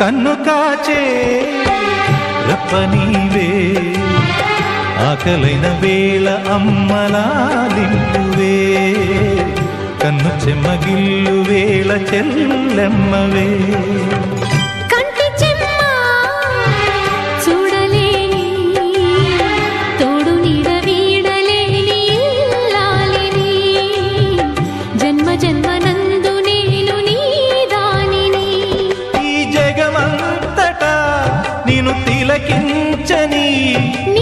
కన్ను కాచే రప్ప నీవే ఆకలైన వేళ అమ్మలాలింపువే కన్ను చెమ్మగిల్లు వేళ చెల్లెమ్మవే నీ